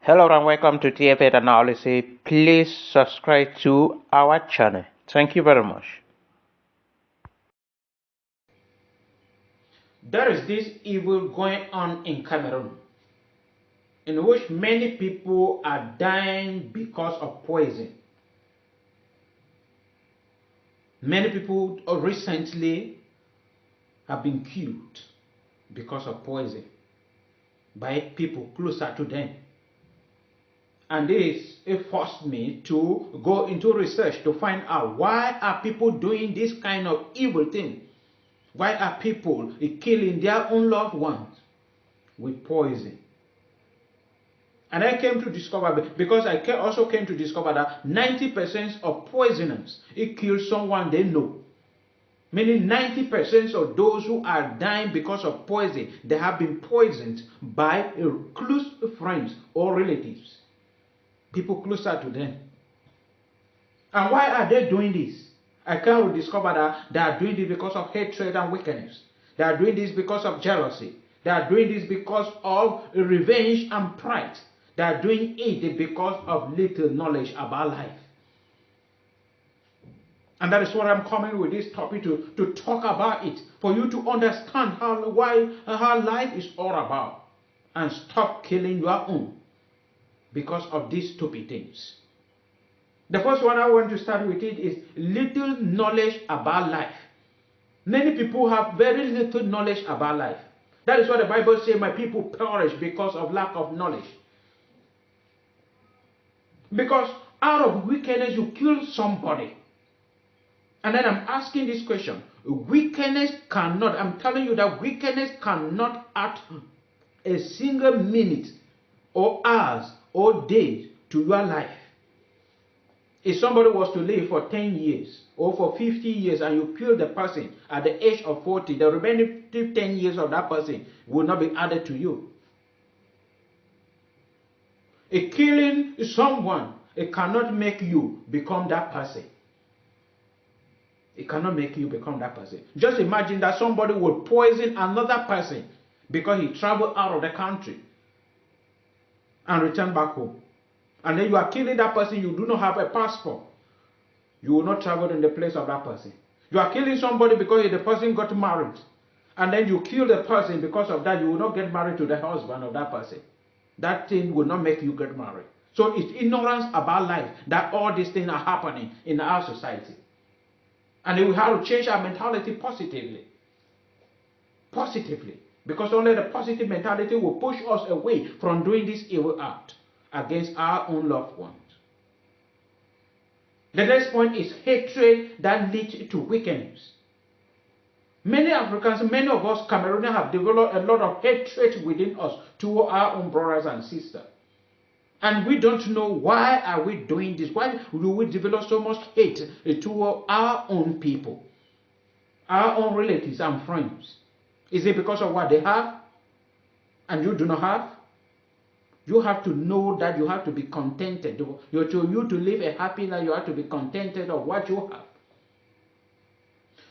Hello and welcome to TFA Analysis. Please subscribe to our channel. Thank you very much. There is this evil going on in Cameroon, in which many people are dying because of poison. Many people recently have been killed because of poison by people closer to them. And this it forced me to go into research to find out why are people doing this kind of evil thing. Why are people killing their own loved ones with poison? And I came to discover, because I also came to discover that 90% of poisoners, it kills someone they know. Meaning 90% of those who are dying because of poison, they have been poisoned by close friends or relatives, people closer to them. And why are they doing this? I came to discover that they are doing this because of hatred and wickedness. They are doing this because of jealousy. They are doing this because of revenge and pride. They are doing it because of little knowledge about life. And that is what I'm coming with this topic to talk about it, for you to understand how life is all about, and stop killing your own because of these stupid things. The first one I want to start with it is little knowledge about life. Many people have very little knowledge about life. That is what the Bible says, my people perish because of lack of knowledge. Because out of wickedness you kill somebody. And then I'm asking this question. Wickedness cannot, I'm telling you that wickedness cannot add a single minute or hours or days to your life. If somebody was to live for 10 years or for 50 years and you kill the person at the age of 40, the remaining 10 years of that person will not be added to you. Killing someone, it cannot make you become that person. It cannot make you become that person. Just imagine that somebody would poison another person because he traveled out of the country and returned back home. And then you are killing that person, you do not have a passport. You will not travel in the place of that person. You are killing somebody because the person got married. And then you kill the person because of that, you will not get married to the husband of that person. That thing will not make you get married. So it's ignorance about life that all these things are happening in our society. And we have to change our mentality positively. Positively. Because only the positive mentality will push us away from doing this evil act against our own loved ones. The next point is hatred that leads to wickedness. Many Africans, many of us Cameroonians have developed a lot of hatred within us toward our own brothers and sisters. And we don't know why are we doing this. Why do we develop so much hate toward our own people, our own relatives and friends? Is it because of what they have and you do not have? You have to know that you have to be contented. You to live a happy life, you have to be contented of what you have.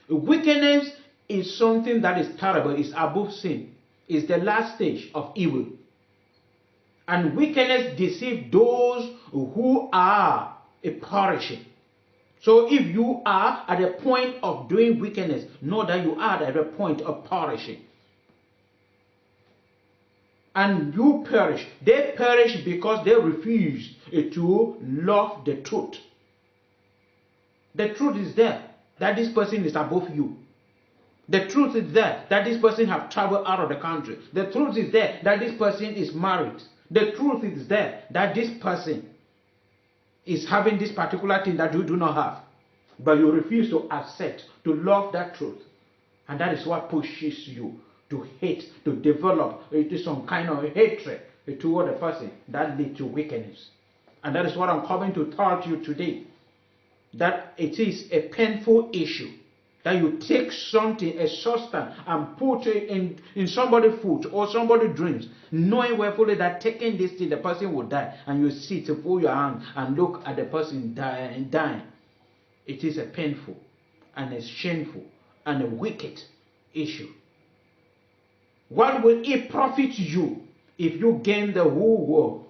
Wickedness is something that is terrible, it's above sin. It's the last stage of evil. And wickedness deceives those who are perishing. So if you are at the point of doing wickedness, know that you are at the point of perishing. And you perish. They perish because they refuse to love the truth. The truth is there that this person is above you. The truth is there that this person has traveled out of the country. The truth is there that this person is married. The truth is there that this person is having this particular thing that you do not have. But you refuse to accept, to love that truth. And that is what pushes you to hate, to develop some kind of hatred toward the person that leads to wickedness. And that is what I'm coming to tell you today. That it is a painful issue. That you take something, a substance, and put it in somebody's food or somebody's dreams, knowing fully that taking this thing, the person will die. And you sit to pull your hand and look at the person dying. It is a painful and a shameful and a wicked issue. What will it profit you if you gain the whole world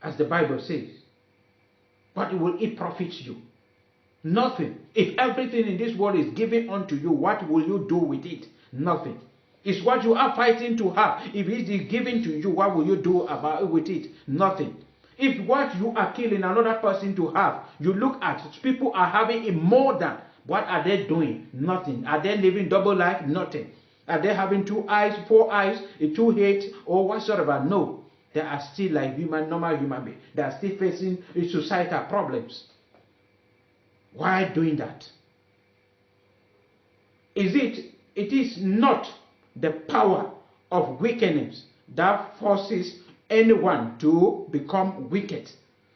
as the Bible says. What will it profit you? Nothing. If everything in this world is given unto you, what will you do with it? Nothing. It's what you are fighting to have. If it is given to you, what will you do with it? Nothing. If what you are killing another person to have, you look at people are having it more than, what are they doing? Nothing. Are they living double life? Nothing. Are they having 2 eyes, 4 eyes, a 2 heads, or whatsoever? No. They are still like normal human beings. They are still facing societal problems. Why doing that? It is not the power of wickedness that forces anyone to become wicked.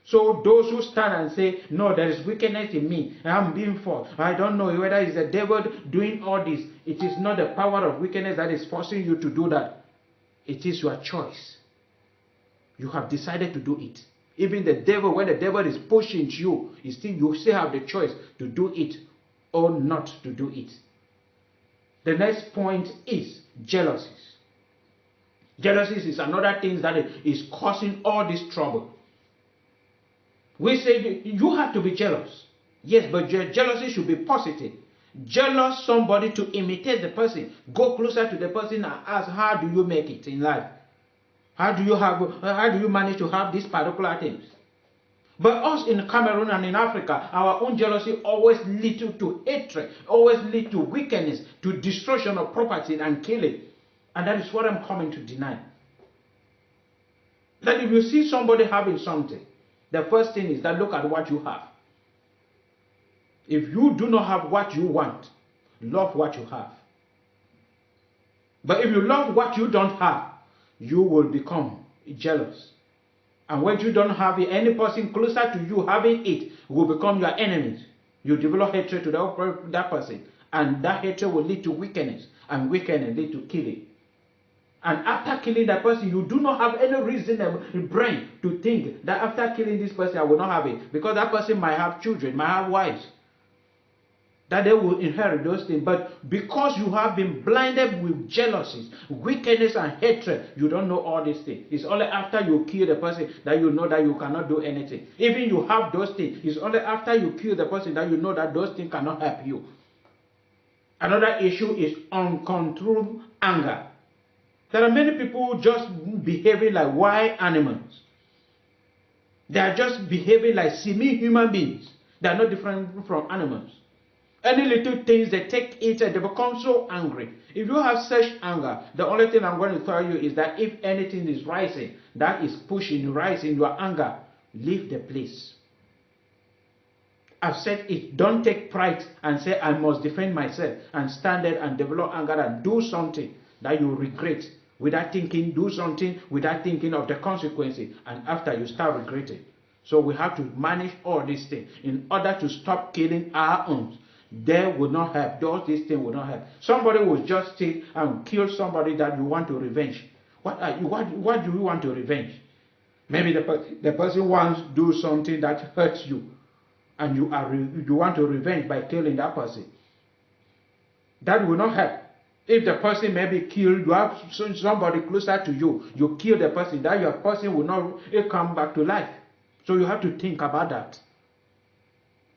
So those who stand and say, no, there is wickedness in me, I'm being forced, I don't know whether it's the devil doing all this. It is not the power of wickedness that is forcing you to do that. It is your choice. You have decided to do it. Even the devil, when the devil is pushing you, you still have the choice to do it or not to do it. The next point is jealousies. Jealousies is another thing that is causing all this trouble. We say you have to be jealous. Yes, but your jealousy should be positive. Jealous somebody to imitate the person. Go closer to the person and ask, how do you make it in life? How do you manage to have these particular things? But us in Cameroon and in Africa, our own jealousy always leads to hatred, always leads to wickedness, to destruction of property and killing. And that is what I'm coming to deny. That if you see somebody having something, the first thing is that look at what you have. If you do not have what you want, love what you have. But if you love what you don't have, you will become jealous. And when you don't have it, any person closer to you having it will become your enemies. You develop hatred to that person. And that hatred will lead to wickedness. And wickedness lead to killing. And after killing that person, you do not have any reasonable brain to think that after killing this person, I will not have it. Because that person might have children, might have wives, that they will inherit those things. But because you have been blinded with jealousies, wickedness and hatred, you don't know all these things. It's only after you kill the person that you know that you cannot do anything. Even you have those things, it's only after you kill the person that you know that those things cannot help you. Another issue is uncontrolled anger. There are many people just behaving like wild animals. They are just behaving like semi-human beings. They are not different from animals. Any little things, they take it and they become so angry. If you have such anger, the only thing I'm going to tell you is that if anything is rising, that is pushing, rising your anger, leave the place. I've said it. Don't take pride and say, I must defend myself and stand there and develop anger and do something that you regret without thinking, do something without thinking of the consequences, and after you start regretting. So we have to manage all these things in order to stop killing our own. They will not help. These things will not help. Somebody will just take and kill somebody that you want to revenge. What do you want to revenge? Maybe the person wants to do something that hurts you, and you want to revenge by killing that person. That will not help. If the person may be killed, you have somebody closer to you, you kill the person, that your person will not come back to life. So you have to think about that.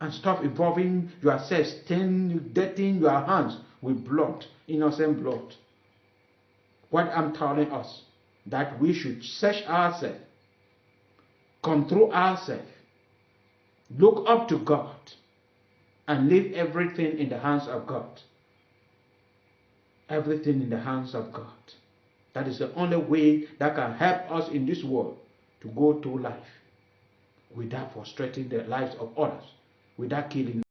And stop involving yourself, dirtying your hands with blood, innocent blood. What I'm telling us, that we should search ourselves, control ourselves, look up to God, and leave everything in the hands of God. Everything in the hands of God. That is the only way that can help us in this world to go through life without frustrating the lives of others, without killing